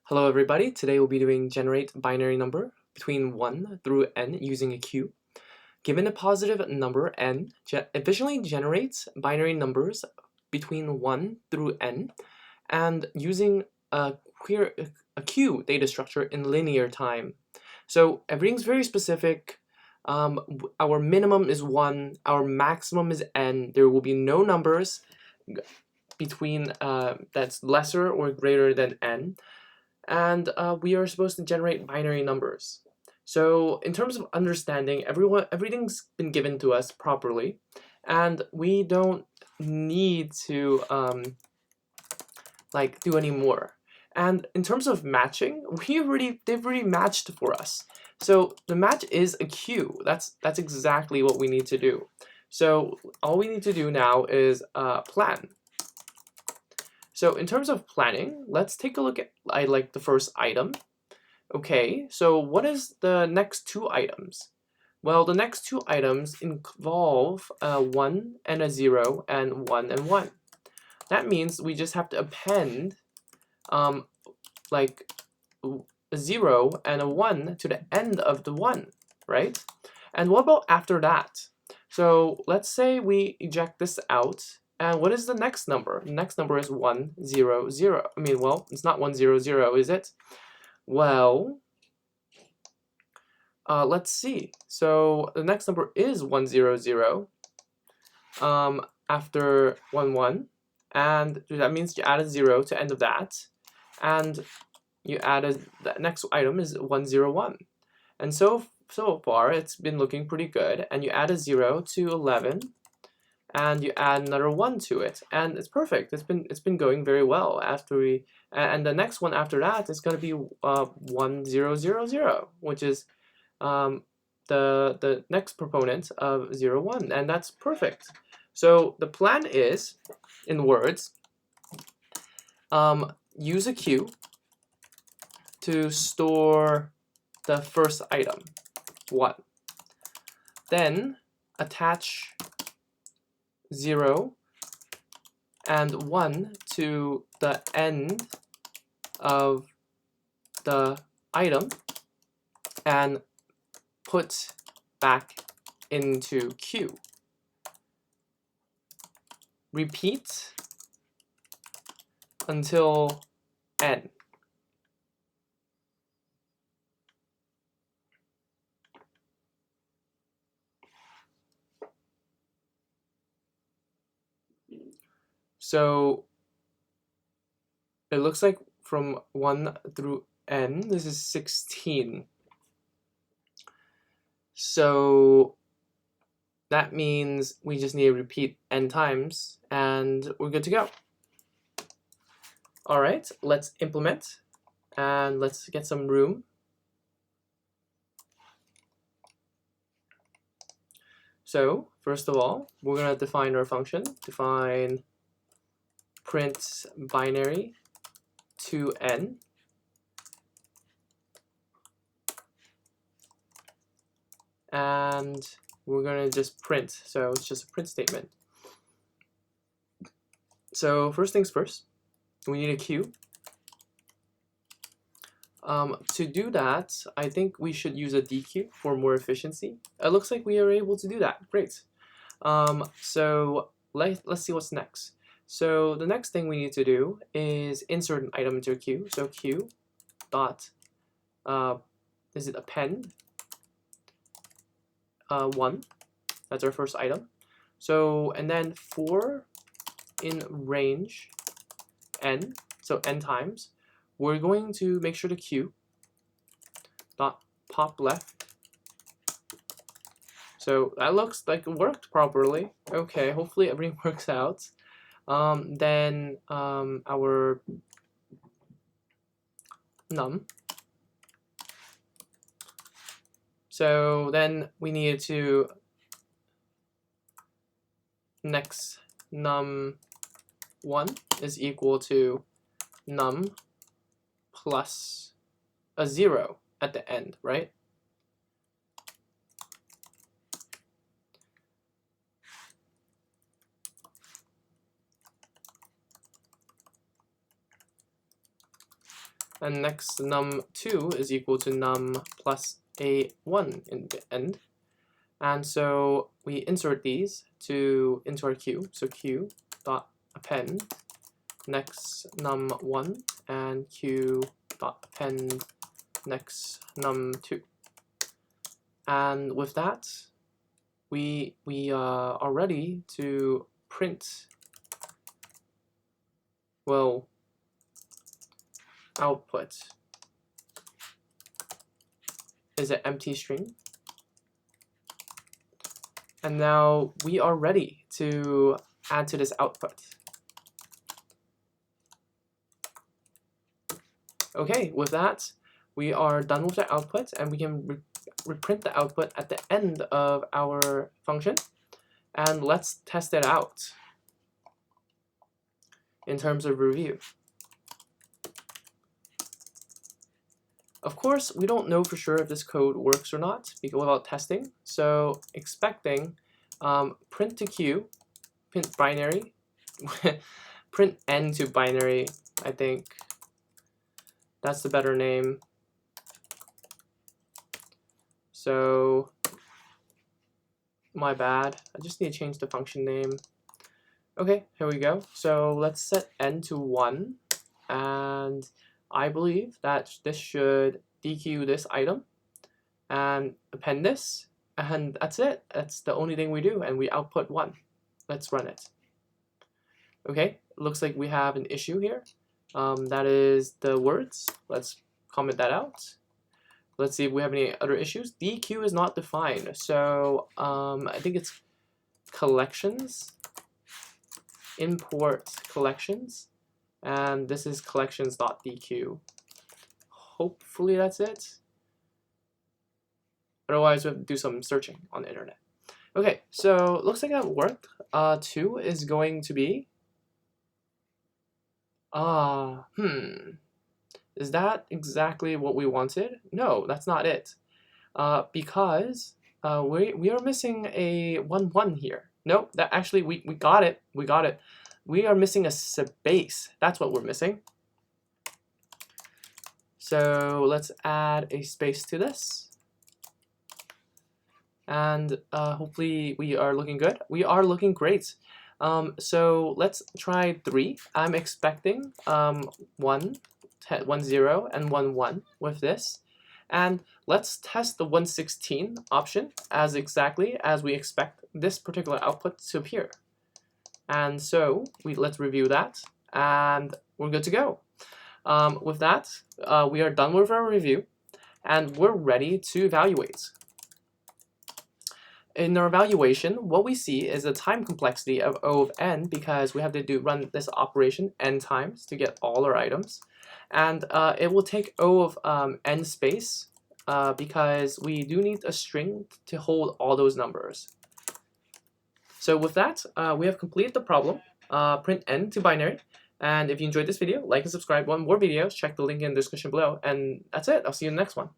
Hello everybody, today we'll be doing generate binary number between 1 through n using a queue. Given a positive number n, efficiently generates binary numbers between 1 through n and using a queue data structure in linear time. So everything's very specific. Our minimum is 1, our maximum is n. There will be no numbers between that's lesser or greater than n. And we are supposed to generate binary numbers. So in terms of understanding, everything's been given to us properly, and we don't need to do any more. And in terms of matching, they've already matched for us. So the match is a queue. That's exactly what we need to do. So all we need to do now is plan. So in terms of planning, let's take a look at the first item. Okay, so what is the next two items? Well, the next two items involve a 1 and a 0 and 1 and 1. That means we just have to append a 0 and a 1 to the end of the 1, right? And what about after that? So let's say we eject this out. And what is the next number? The next number is 1, 0, 0. Well, it's not 1, 0, 0, is it? Well, let's see. So the next number is 1, 0, 0 after 1, 1. And that means you add a 0 to end of that. And you add the next item is 1, 0, 1. And so far, it's been looking pretty good. And you add a 0 to 11. And you add another 1 to it, and it's perfect. It's been going very well. And the next one after that is going to be 1, 0, 0, 0, which is the next proponent of 0, 1, and that's perfect. So the plan is, in words, use a queue to store the first item, 1. Then attach 0 and 1 to the end of the item and put back into queue. Repeat until n. So it looks like from 1 through n, this is 16. So that means we just need to repeat n times, and we're good to go. All right, let's implement, and let's get some room. So first of all, we're going to define our function. Define print binary to n. And we're going to just print. So it's just a print statement. So first things first, we need a queue. To do that, I think we should use a dequeue for more efficiency. It looks like we are able to do that. Great. So let's see what's next. So the next thing we need to do is insert an item into a queue. So queue dot is it append 1. That's our first item. So and then for in range n, so n times, we're going to make sure the queue dot pop left. So that looks like it worked properly. Okay, hopefully everything works out. Then our num. So then we need to next num1 is equal to num plus a 0 at the end, right? and next num2 is equal to num plus a1 in the end. And so we insert these into our queue. So q dot append next num1 and q dot append next num2. And with that, we are ready to print, well, output is an empty string. And now we are ready to add to this output. Okay, with that, we are done with the output, and we can reprint the output at the end of our function. And let's test it out in terms of review. Of course, we don't know for sure if this code works or not without testing. So expecting print to q, print binary, print n to binary, I think that's the better name. So my bad, I just need to change the function name. Okay, here we go. So let's set n to 1, and I believe that this should dequeue this item and append this, and that's it. That's the only thing we do, and we output 1. Let's run it. Okay, looks like we have an issue here. That is the words. Let's comment that out. Let's see if we have any other issues. dequeue is not defined, so I think it's collections, import collections, and this is collections.dequeue. Hopefully that's it. Otherwise, we have to do some searching on the internet. Okay, so looks like that worked. 2 is going to be is that exactly what we wanted? No, that's not it. Because we are missing a 1 1 here. No, that actually we got it. We got it. We are missing a space. That's what we're missing. So let's add a space to this. And hopefully we are looking good. We are looking great. So let's try 3. I'm expecting 1, 0, and 1, 1 with this. And let's test the 116 option as exactly as we expect this particular output to appear. And so let's review that, and we're good to go. With that, we are done with our review, and we're ready to evaluate. In our evaluation, what we see is the time complexity of O of n, because we have to run this operation n times to get all our items. And it will take O of n space because we do need a string to hold all those numbers. So with that, we have completed the problem, print n to binary. And if you enjoyed this video, like and subscribe. Want more videos, check the link in the description below. And that's it. I'll see you in the next one.